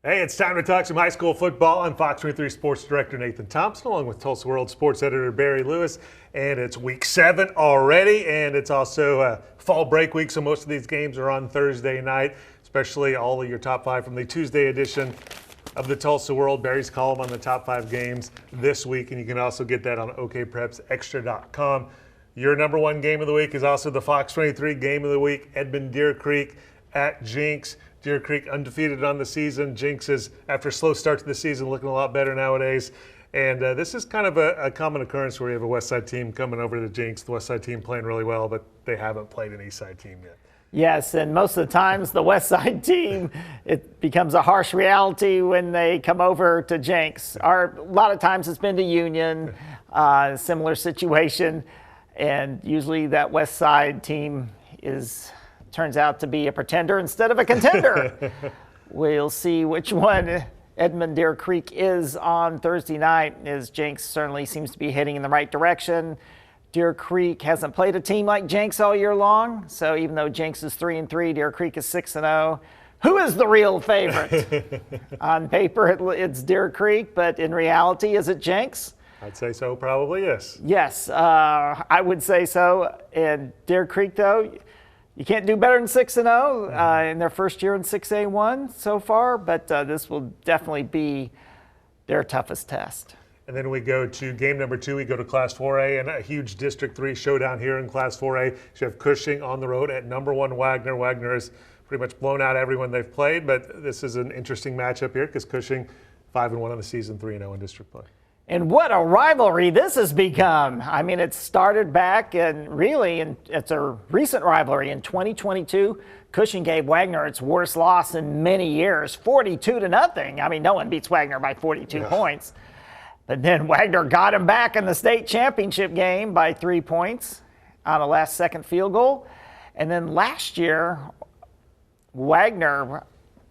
Hey, it's time to talk some high school football. I'm Fox23 Sports Director Nathan Thompson, along with Tulsa World Sports Editor Barry Lewis. And it's week 7 already, and it's also fall break week, so most of these games are on Thursday night, especially all of your top 5 from the Tuesday edition of the Tulsa World. Barry's column on the top 5 games this week, and you can also get that on okprepsextra.com. Your number 1 game of the week is also the Fox23 game of the week, Edmond Deer Creek at Jenks. Deer Creek undefeated on the season. Jenks is, after a slow start to the season, looking a lot better nowadays. And this is kind of a common occurrence where you have a West Side team coming over to Jenks. The West Side team playing really well, but they haven't played an East Side team yet. Yes, and most of the times the West Side team, it becomes a harsh reality when they come over to Jenks. A lot of times it's been to Union, similar situation, and usually that West Side team turns out to be a pretender instead of a contender. We'll see which one Edmond Deer Creek is on Thursday night, as Jenks certainly seems to be heading in the right direction. Deer Creek hasn't played a team like Jenks all year long, so even though Jenks is 3-3, Deer Creek is 6-0. Who is the real favorite? On paper, it's Deer Creek, but in reality, is it Jenks? I'd say so, probably, yes. Yes, I would say so. And Deer Creek, though, you can't do better than 6-0 in their first year in 6A1 so far, but this will definitely be their toughest test. And then we go to game number 2. We go to Class 4A and a huge District 3 showdown here in Class 4A. You have Cushing on the road at number 1 Wagner. Wagner has pretty much blown out everyone they've played, but this is an interesting matchup here because Cushing 5-1 on the season, 3-0 in district play. And what a rivalry this has become. I mean, it started back and it's a recent rivalry. In 2022, Cushing gave Wagner its worst loss in many years, 42-0. I mean, no one beats Wagner by 42 points. But then Wagner got him back in the state championship game by 3 points on a last-second field goal. And then last year, Wagner,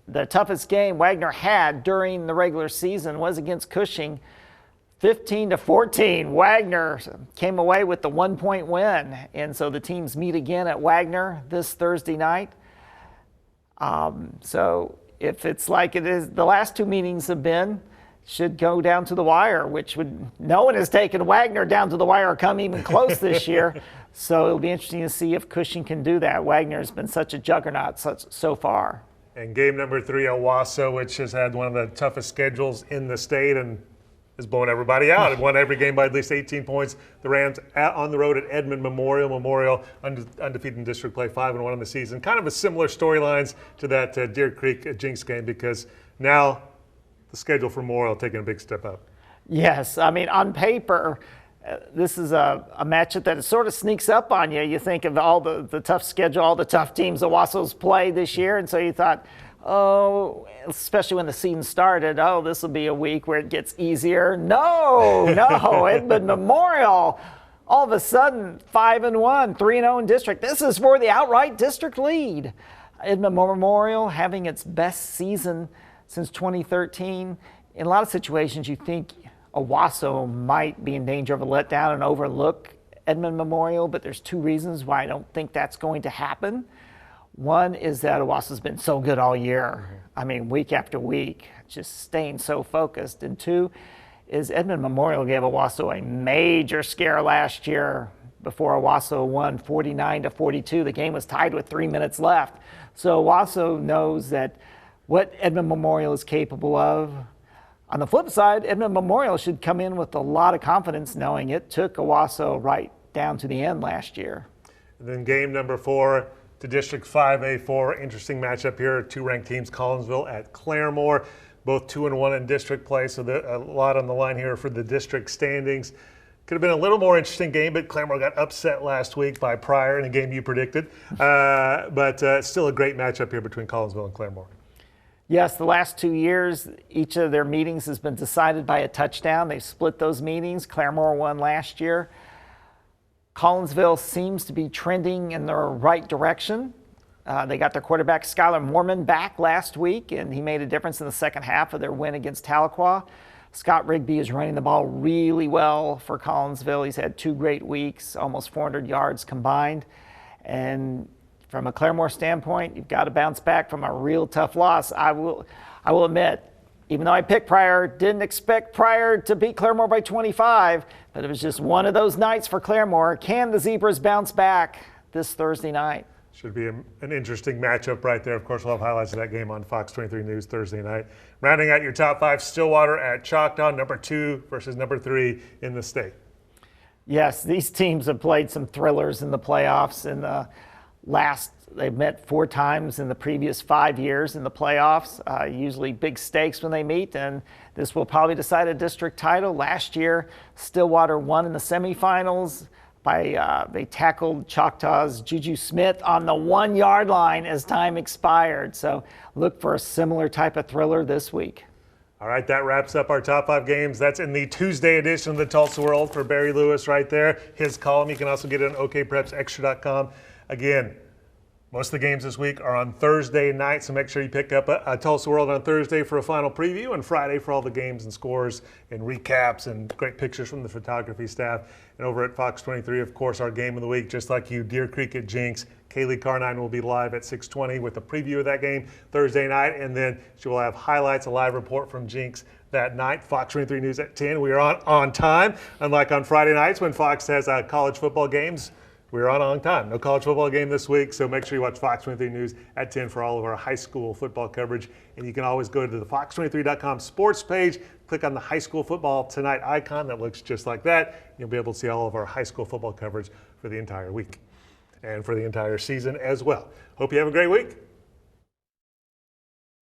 the toughest game Wagner had during the regular season was against Cushing, 15-14. Wagner came away with the 1-point win. And so the teams meet again at Wagner this Thursday night. So if it's like it is, the last 2 meetings have been, should go down to the wire, no one has taken Wagner down to the wire or come even close this year. So it'll be interesting to see if Cushing can do that. Wagner has been such a juggernaut so far. And game number 3, Owasso, which has had one of the toughest schedules in the state and is blowing everybody out. It won every game by at least 18 points. The Rams on the road at Edmond Memorial. Memorial undefeated in district play, 5-1 on the season. Kind of a similar storylines to that Deer Creek Jenks game because now the schedule for Memorial taking a big step up. Yes, I mean, on paper, this is a matchup that sort of sneaks up on you. You think of all the tough schedule, all the tough teams Owasso's played this year, and so you thought, oh, especially when the season started, oh, this will be a week where it gets easier. No, Edmond Memorial, all of a sudden, 5-1, 3-0 in district. This is for the outright district lead. Edmond Memorial having its best season since 2013. In a lot of situations, you think Owasso might be in danger of a letdown and overlook Edmond Memorial, but there's 2 reasons why I don't think that's going to happen. One is that Owasso's been so good all year. I mean, week after week, just staying so focused. And 2 is Edmond Memorial gave Owasso a major scare last year before Owasso won 49-42. The game was tied with 3 minutes left. So Owasso knows that what Edmond Memorial is capable of. On the flip side, Edmond Memorial should come in with a lot of confidence knowing it took Owasso right down to the end last year. And then game number 4 to District 5A4. Interesting matchup here. 2 ranked teams, Collinsville at Claremore. Both 2-1 in district play, so a lot on the line here for the district standings. Could have been a little more interesting game, but Claremore got upset last week by Pryor in a game you predicted. But still a great matchup here between Collinsville and Claremore. Yes, the last 2 years, each of their meetings has been decided by a touchdown. They've split those meetings. Claremore won last year. Collinsville seems to be trending in the right direction. They got their quarterback, Skylar Mormon, back last week, and he made a difference in the second half of their win against Tahlequah. Scott Rigby is running the ball really well for Collinsville. He's had 2 great weeks, almost 400 yards combined. And from a Claremore standpoint, you've got to bounce back from a real tough loss. I will admit, even though I picked Pryor, didn't expect Pryor to beat Claremore by 25, but it was just one of those nights for Claremore. Can the Zebras bounce back this Thursday night? Should be an interesting matchup right there. Of course, we'll have highlights of that game on Fox 23 News Thursday night. Rounding out your top 5, Stillwater at Choctaw, number 2 versus number 3 in the state. Yes, these teams have played some thrillers in the playoffs. They've met 4 times in the previous 5 years in the playoffs, usually big stakes when they meet, and this will probably decide a district title. Last year, Stillwater won in the semifinals. They tackled Choctaw's Juju Smith on the 1-yard line as time expired. So look for a similar type of thriller this week. All right, that wraps up our top 5 games. That's in the Tuesday edition of the Tulsa World for Barry Lewis right there. His column, you can also get it on okprepsextra.com. Again, most of the games this week are on Thursday night, so make sure you pick up a Tulsa World on Thursday for a final preview and Friday for all the games and scores and recaps and great pictures from the photography staff. And over at Fox 23, of course, our game of the week, just like you, Deer Creek at Jenks. Kaylee Carnine will be live at 6:20 with a preview of that game Thursday night, and then she will have highlights, a live report from Jenks that night. Fox 23 News at 10. We are on time, unlike on Friday nights when Fox has college football games. We're on time. No college football game this week, so make sure you watch Fox 23 News at 10 for all of our high school football coverage. And you can always go to the fox23.com sports page, click on the high school football tonight icon that looks just like that. You'll be able to see all of our high school football coverage for the entire week and for the entire season as well. Hope you have a great week.